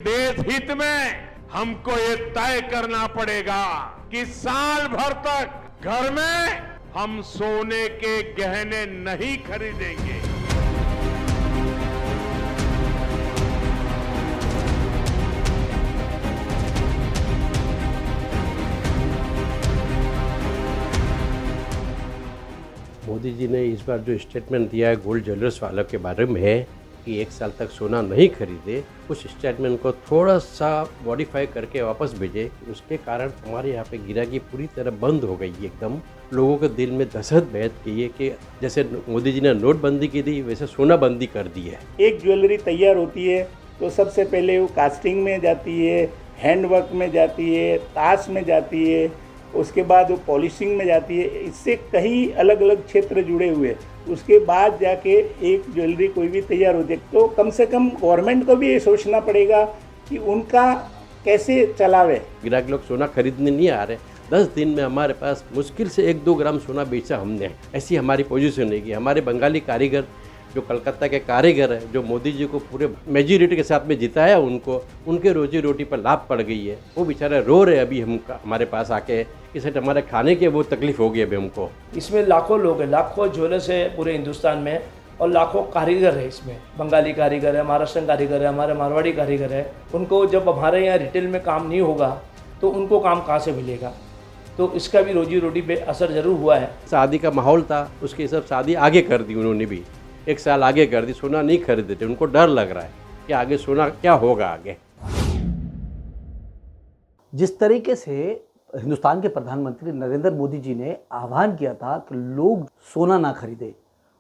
देश हित में हमको ये तय करना पड़ेगा कि साल भर तक घर में हम सोने के गहने नहीं खरीदेंगे। मोदी जी ने इस बार जो स्टेटमेंट दिया है गोल्ड ज्वेलर्स वालों के बारे में कि 1 साल तक सोना नहीं खरीदे, उस स्टेटमेंट को थोड़ा सा मॉडिफाई करके वापस भेजे। उसके कारण हमारे यहाँ पे गिराकी पूरी तरह बंद हो गई एकदम। लोगों के दिल में दहशत बैठ गई है कि जैसे मोदी जी ने नोटबंदी की थी वैसे सोना बंदी कर दी है। एक ज्वेलरी तैयार होती है तो सबसे पहले वो कास्टिंग में जाती है, हैंडवर्क में जाती है, ताश में जाती है, उसके बाद वो पॉलिशिंग में जाती है। इससे कई अलग अलग क्षेत्र जुड़े हुए हैं। उसके बाद जाके एक ज्वेलरी कोई भी तैयार होती है। तो कम से कम गवर्नमेंट को भी ये सोचना पड़ेगा कि उनका कैसे चलावे। ग्राहक लोग सोना खरीदने नहीं आ रहे। 10 दिन में हमारे पास मुश्किल से 1-2 ग्राम सोना बेचा हमने। ऐसी हमारी पोजीशन है कि हमारे बंगाली कारीगर जो कलकत्ता के कारीगर हैं, जो मोदी जी को पूरे मेजॉरिटी के साथ में जिताया, उनके रोजी रोटी पर लाभ पड़ गई है। वो बेचारे रो रहे अभी हमारे पास आके कि सेठ हमारे खाने के वो तकलीफ हो गई अभी हमको। इसमें लाखों लोग हैं, लाखों ज्वेलर्स है पूरे हिंदुस्तान में और लाखों कारीगर है। इसमें बंगाली कारीगर है, महाराष्ट्रन कारीगर है, हमारे मारवाड़ी कारीगर है। उनको जब हमारे यहाँ रिटेल में काम नहीं होगा तो उनको काम कहाँ से मिलेगा? तो इसका भी रोजी रोटी पे असर ज़रूर हुआ है। शादी का माहौल था, उसके सब शादी आगे कर दी उन्होंने भी, 1 साल आगे कर दी। सोना नहीं खरीदे थे, उनको डर लग रहा है कि आगे सोना क्या होगा आगे। जिस तरीके से हिंदुस्तान के प्रधानमंत्री नरेंद्र मोदी जी ने आह्वान किया था कि लोग सोना ना खरीदे,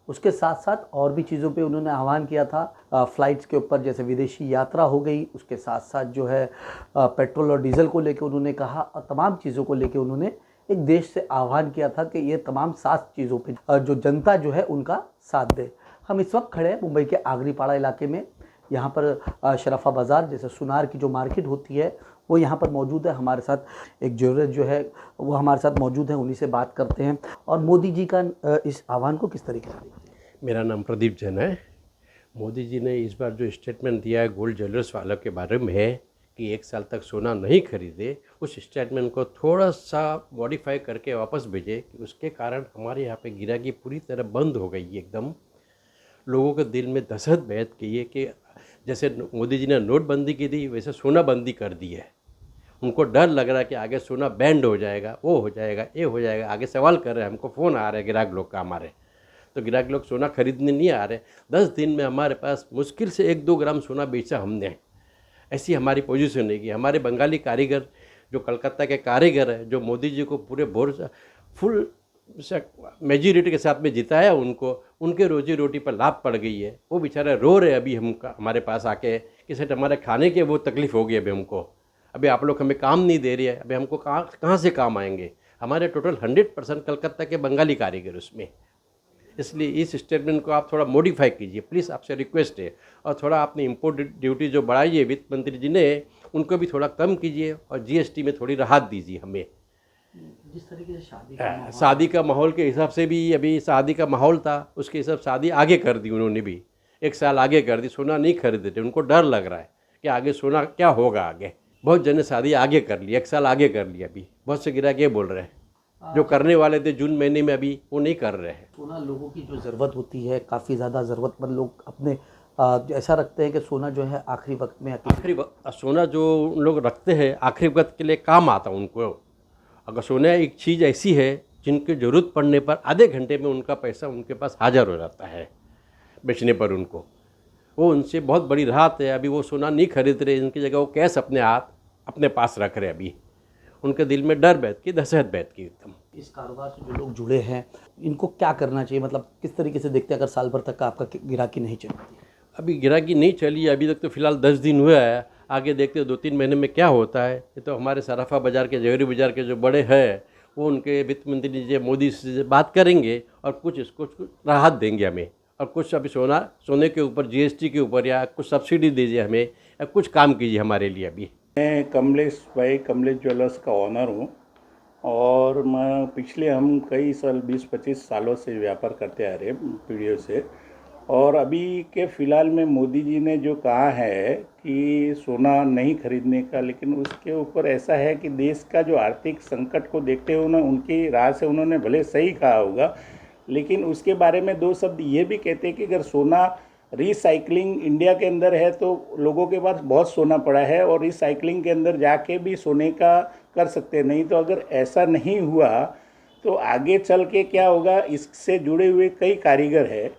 उसके साथ साथ और भी चीज़ों पे उन्होंने आह्वान किया था। फ़्लाइट्स के ऊपर जैसे विदेशी यात्रा हो गई, उसके साथ साथ जो है पेट्रोल और डीजल को लेके उन्होंने कहा और तमाम चीज़ों को लेके उन्होंने एक देश से आह्वान किया था कि ये तमाम 7 चीज़ों पे जो जनता जो है उनका साथ दे। हम इस वक्त खड़े हैं मुंबई के आगरीपाड़ा इलाके में। यहाँ पर शराफा बाज़ार जैसे सुनार की जो मार्केट होती है वो यहाँ पर मौजूद है। हमारे साथ एक ज्वेलर जो है वो हमारे साथ मौजूद है, उन्हीं से बात करते हैं और मोदी जी का इस आह्वान को किस तरीके से देखते हैं। मेरा नाम प्रदीप जैन है। मोदी जी ने इस बार जो स्टेटमेंट दिया है गोल्ड ज्वेलर्स वालों के बारे में कि 1 साल तक सोना नहीं खरीदे, उस स्टेटमेंट को थोड़ा सा मॉडिफाई करके वापस भेजे। उसके कारण हमारे यहाँ पे गिराकी पूरी तरह बंद हो गई एकदम। लोगों के दिल में दहशत बैठ गई है कि जैसे मोदी जी ने नोटबंदी की थी वैसे सोना बंदी कर दी है। उनको डर लग रहा है कि आगे सोना बैंड हो जाएगा, वो हो जाएगा, ये हो जाएगा। आगे सवाल कर रहे हैं, हमको फ़ोन आ रहे हैं ग्राहक लोग का हमारे, तो ग्राहक लोग सोना खरीदने नहीं आ रहे। 10 दिन में हमारे पास मुश्किल से 1-2 ग्राम सोना बेचा हमने। ऐसी हमारी पोजीशन है कि हमारे बंगाली कारीगर जो कलकत्ता के कारीगर हैं, जो मोदी जी को पूरे फुल मेजॉरिटी के साथ में जिताया, उनके रोजी रोटी पर लाभ पड़ गई है। वो बेचारे रो रहे अभी हमारे पास आके कि सेठ हमारे खाने के वो तकलीफ़ हो गई अभी हमको। अभी आप लोग हमें काम नहीं दे रही है, अभी हमको कहाँ से काम आएंगे? हमारे टोटल 100% कलकत्ता के बंगाली कारीगर उसमें। इसलिए इस स्टेटमेंट को आप थोड़ा मॉडिफाई कीजिए प्लीज़, आपसे रिक्वेस्ट है। और थोड़ा आपने इम्पोर्ट ड्यूटी जो बढ़ाई है वित्त मंत्री जी ने, उनको भी थोड़ा कम कीजिए और GST में थोड़ी राहत दीजिए हमें। जिस तरीके से शादी का माहौल के हिसाब से भी अभी शादी का माहौल था, उसके हिसाब शादी आगे कर दी उन्होंने भी, 1 साल आगे कर दी। सोना नहीं खरीदे थे, उनको डर लग रहा है कि आगे सोना क्या होगा आगे। बहुत जन ने शादी आगे कर ली, 1 साल आगे कर लिया। अभी बहुत से ग्राहक ये बोल रहे हैं जो करने वाले थे जून महीने में, अभी वो नहीं कर रहे हैं। सोना लोगों की जो ज़रूरत होती है, काफ़ी ज़्यादा ज़रूरतमंद लोग अपने ऐसा रखते हैं कि सोना जो है आखिरी वक्त में सोना जो लोग रखते हैं आखिरी वक्त के लिए काम आता उनको। अगर सोना एक चीज़ ऐसी है जिनकी ज़रूरत पड़ने पर आधे घंटे में उनका पैसा उनके पास हाज़िर हो जाता है बेचने पर उनको, वो उनसे बहुत बड़ी राहत है। अभी वो सोना नहीं खरीद रहे, इनकी जगह वो कैश अपने पास रख रहे। अभी उनके दिल में डर बैठ की, दहशत बैठ की एकदम। इस कारोबार से जो लोग जुड़े हैं इनको क्या करना चाहिए? मतलब किस तरीके से देखते हैं अगर साल भर तक का आपका गिराकी नहीं चली? अभी गिराकी नहीं चली अभी तक तो फ़िलहाल 10 दिन हुआ है। आगे देखते 2-3 महीने में क्या होता है। ये तो हमारे सराफा बाज़ार के, जवेरी बाज़ार के जो बड़े हैं वो उनके वित्त मंत्री जी मोदी से बात करेंगे और कुछ राहत देंगे हमें। और कुछ अभी सोने के ऊपर GST के ऊपर या कुछ सब्सिडी दीजिए हमें, या कुछ काम कीजिए हमारे लिए। अभी मैं कमलेश ज्वेलर्स का ऑनर हूँ और मैं पिछले हम कई साल 20-25 सालों से व्यापार करते आ रहे हैं पीढ़ियों से। और अभी के फ़िलहाल में मोदी जी ने जो कहा है कि सोना नहीं खरीदने का, लेकिन उसके ऊपर ऐसा है कि देश का जो आर्थिक संकट को देखते हुए ना उनकी राह से उन्होंने भले सही कहा होगा, लेकिन उसके बारे में दो शब्द ये भी कहते हैं कि अगर सोना रिसाइकलिंग इंडिया के अंदर है तो लोगों के पास बहुत सोना पड़ा है और रिसाइकलिंग के अंदर जाके भी सोने का कर सकते हैं। नहीं तो अगर ऐसा नहीं हुआ तो आगे चल के क्या होगा, इससे जुड़े हुए कई कारीगर हैं,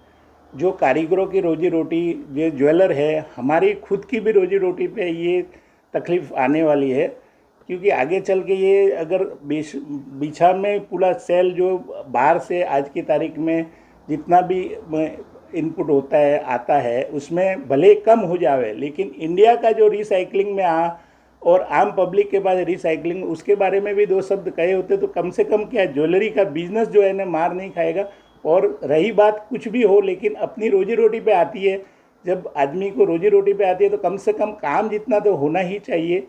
जो कारीगरों की रोजी रोटी, जो ज्वेलर है, हमारी खुद की भी रोजी रोटी पे ये तकलीफ़ आने वाली है। क्योंकि आगे चल के ये अगर बिछा में पूरा सेल जो बाहर से आज की तारीख में जितना भी इनपुट होता है आता है उसमें भले कम हो जावे, लेकिन इंडिया का जो रिसाइकलिंग में और आम पब्लिक के पास रिसाइकलिंग, उसके बारे में भी दो शब्द कहे होते तो कम से कम क्या ज्वेलरी का बिजनेस जो है ना मार नहीं खाएगा। और रही बात कुछ भी हो, लेकिन अपनी रोजी रोटी पे आती है, जब आदमी को रोजी रोटी पे आती है तो कम से कम काम जितना तो होना ही चाहिए।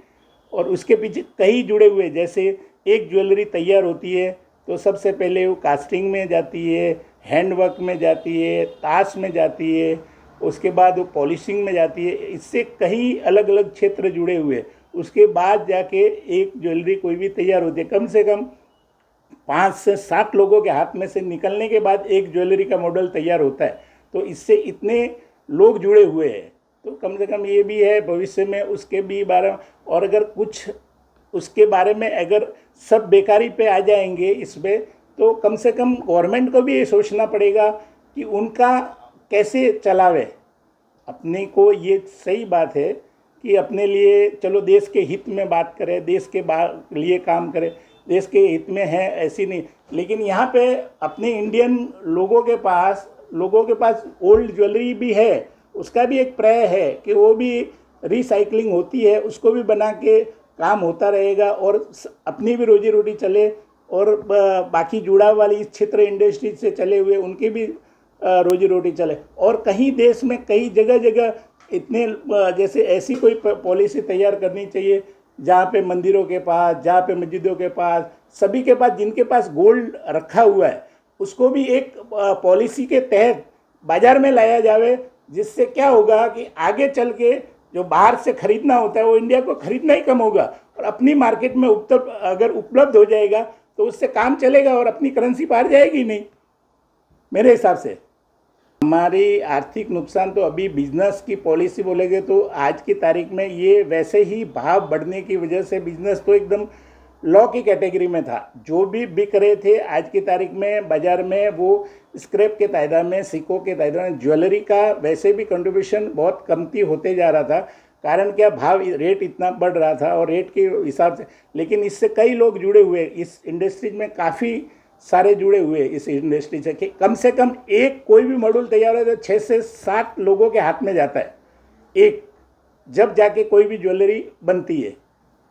और उसके पीछे कई जुड़े हुए, जैसे एक ज्वेलरी तैयार होती है तो सबसे पहले वो कास्टिंग में जाती है, हैंड वर्क में जाती है, ताश में जाती है, उसके बाद वो पॉलिशिंग में जाती है। इससे कई अलग अलग क्षेत्र जुड़े हुए, उसके बाद जाके एक ज्वेलरी कोई भी तैयार होती है। कम से कम 5 से 7 लोगों के हाथ में से निकलने के बाद एक ज्वेलरी का मॉडल तैयार होता है। तो इससे इतने लोग जुड़े हुए हैं, तो कम से कम ये भी है भविष्य में उसके भी बारे में। और अगर कुछ उसके बारे में अगर सब बेकारी पे आ जाएंगे इसमें, तो कम से कम गवर्नमेंट को भी ये सोचना पड़ेगा कि उनका कैसे चलावे। अपने को ये सही बात है कि अपने लिए चलो देश के हित में बात करें, देश के लिए काम करें, देश के हित में है ऐसी नहीं, लेकिन यहाँ पे अपने इंडियन लोगों के पास ओल्ड ज्वेलरी भी है, उसका भी एक प्रय है कि वो भी रिसाइकलिंग होती है, उसको भी बना के काम होता रहेगा और अपनी भी रोजी रोटी चले और बाकी जुड़ाव वाली इस क्षेत्र इंडस्ट्री से चले हुए उनकी भी रोजी रोटी चले। और कहीं देश में कई जगह इतने जैसे ऐसी कोई पॉलिसी तैयार करनी चाहिए जहाँ पे मंदिरों के पास, जहाँ पे मस्जिदों के पास, सभी के पास जिनके पास गोल्ड रखा हुआ है उसको भी एक पॉलिसी के तहत बाज़ार में लाया जावे, जिससे क्या होगा कि आगे चल के जो बाहर से खरीदना होता है वो इंडिया को खरीदना ही कम होगा और अपनी मार्केट में अगर उपलब्ध हो जाएगा तो उससे काम चलेगा और अपनी करेंसी बाहर जाएगी नहीं। मेरे हिसाब से हमारी आर्थिक नुकसान तो अभी बिजनेस की पॉलिसी बोलेंगे तो आज की तारीख में ये वैसे ही भाव बढ़ने की वजह से बिजनेस तो एकदम लॉ की कैटेगरी में था। जो भी बिक रहे थे आज की तारीख में बाज़ार में वो स्क्रैप के तादाद में, सिक्कों के तादाद में, ज्वेलरी का वैसे भी कंट्रीब्यूशन बहुत कमती होते जा रहा था। कारण क्या, भाव रेट इतना बढ़ रहा था और रेट के हिसाब से, लेकिन इससे कई लोग जुड़े हुए इस इंडस्ट्रीज में, काफ़ी सारे जुड़े हुए इस इंडस्ट्री से कि कम एक कोई भी मॉडल तैयार हो तो 6 से 7 लोगों के हाथ में जाता है एक, जब जाके कोई भी ज्वेलरी बनती है।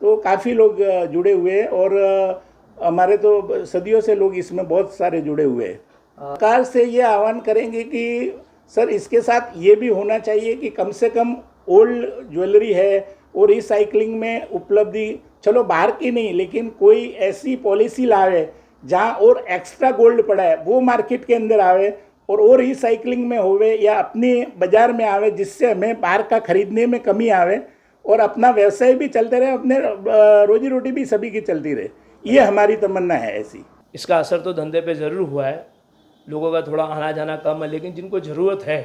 तो काफ़ी लोग जुड़े हुए हैं और हमारे तो सदियों से लोग इसमें बहुत सारे जुड़े हुए हैं। सरकार से ये आह्वान करेंगे कि सर इसके साथ ये भी होना चाहिए कि कम से कम ओल्ड ज्वेलरी है और रिसाइकलिंग में उपलब्धि, चलो बाहर की नहीं, लेकिन कोई ऐसी पॉलिसी लावे जहाँ और एक्स्ट्रा गोल्ड पड़ा है वो मार्केट के अंदर आवे और वो रिसाइकलिंग में होवे या अपने बाज़ार में आवे, जिससे हमें बाहर का खरीदने में कमी आवे और अपना व्यवसाय भी चलते रहे, अपने रोजी रोटी भी सभी की चलती रहे। ये हमारी तमन्ना है ऐसी। इसका असर तो धंधे पे ज़रूर हुआ है, लोगों का थोड़ा आना जाना कम है, लेकिन जिनको ज़रूरत है,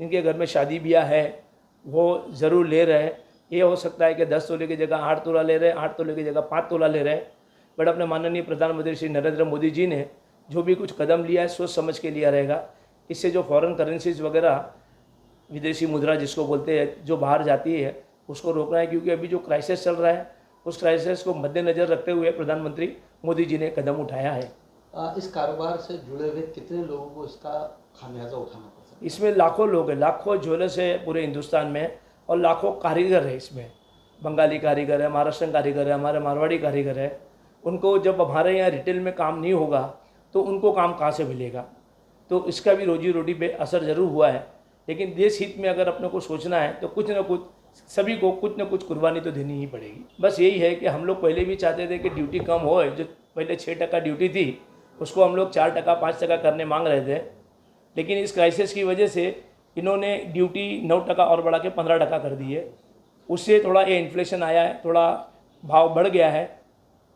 जिनके घर में शादी ब्याह है, वो ज़रूर ले रहे हैं। ये हो सकता है कि 10 तोले की जगह 8 तोला ले रहे हैं, 8 तोले की जगह 5 तोला ले रहे हैं। बट अपने माननीय प्रधानमंत्री श्री नरेंद्र मोदी जी ने जो भी कुछ कदम लिया है सोच समझ के लिया रहेगा। इससे जो फॉरेन करेंसीज वगैरह, विदेशी मुद्रा जिसको बोलते हैं, जो बाहर जाती है उसको रोकना है, क्योंकि अभी जो क्राइसिस चल रहा है उस क्राइसिस को मद्देनज़र रखते हुए प्रधानमंत्री मोदी जी ने कदम उठाया है। इस कारोबार से जुड़े हुए कितने लोगों को इसका खामियाजा उठाना पड़ सकता है? इसमें लाखों लोग हैं, लाखों ज्वेलर्स है पूरे हिंदुस्तान में और लाखों कारीगर है। इसमें बंगाली कारीगर है, महाराष्ट्रन कारीगर है, हमारे मारवाड़ी कारीगर है। उनको जब हमारे यहाँ रिटेल में काम नहीं होगा तो उनको काम कहाँ से मिलेगा? तो इसका भी रोजी रोटी पे असर ज़रूर हुआ है। लेकिन देश हित में अगर अपने को सोचना है तो कुछ ना कुछ, सभी को कुछ ना कुछ कुर्बानी तो देनी ही पड़ेगी। बस यही है कि हम लोग पहले भी चाहते थे कि ड्यूटी कम हो, जो पहले 6% ड्यूटी थी उसको हम लोग 4% 5% करने मांग रहे थे। लेकिन इस क्राइसिस की वजह से इन्होंने ड्यूटी 9% और बढ़ा के 15% कर दी है। उससे थोड़ा ये इन्फ्लेशन आया है, थोड़ा भाव बढ़ गया है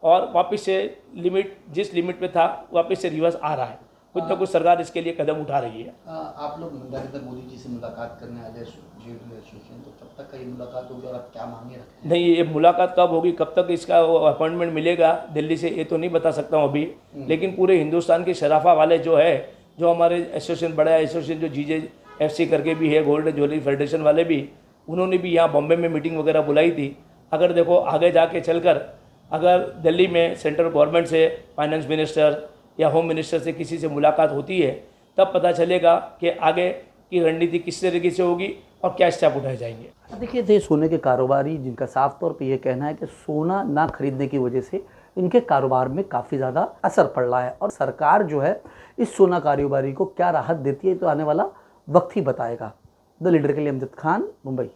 और वापस से लिमिट जिस लिमिट पे था वापस से रिवर्स आ रहा है। कुछ ना कुछ सरकार इसके लिए कदम उठा रही है। आप लोग नरेंद्र मोदी जी से मुलाकात करने आ गए जेडीयू एसोसिएशन, तो कब तक का ये मुलाकात होगी और आप क्या मांगे रखते हैं? नहीं, ये मुलाकात कब होगी, कब तक इसका अपॉइंटमेंट मिलेगा दिल्ली से, ये तो नहीं बता सकता हूँ अभी। लेकिन पूरे हिंदुस्तान के शराफा वाले जो है, जो हमारे एसोसिएशन, बड़ा एसोसिएशन जो GJFC करके भी है, गोल्ड ज्वेलरी फेडरेशन वाले भी, उन्होंने भी यहाँ बॉम्बे में मीटिंग वगैरह बुलाई थी। अगर देखो आगे जाके चलकर अगर दिल्ली में सेंट्रल गवर्नमेंट से, फाइनेंस मिनिस्टर या होम मिनिस्टर से किसी से मुलाकात होती है, तब पता चलेगा कि आगे की रणनीति किस तरीके से होगी और क्या स्टेप उठाए जाएंगे। देखिए, ये सोने के कारोबारी जिनका साफ तौर पे ये कहना है कि सोना ना खरीदने की वजह से इनके कारोबार में काफ़ी ज़्यादा असर पड़ रहा है, और सरकार जो है इस सोना कारोबारी को क्या राहत देती है तो आने वाला वक्त ही बताएगा। द लीडर के लिए अमजद खान, मुंबई।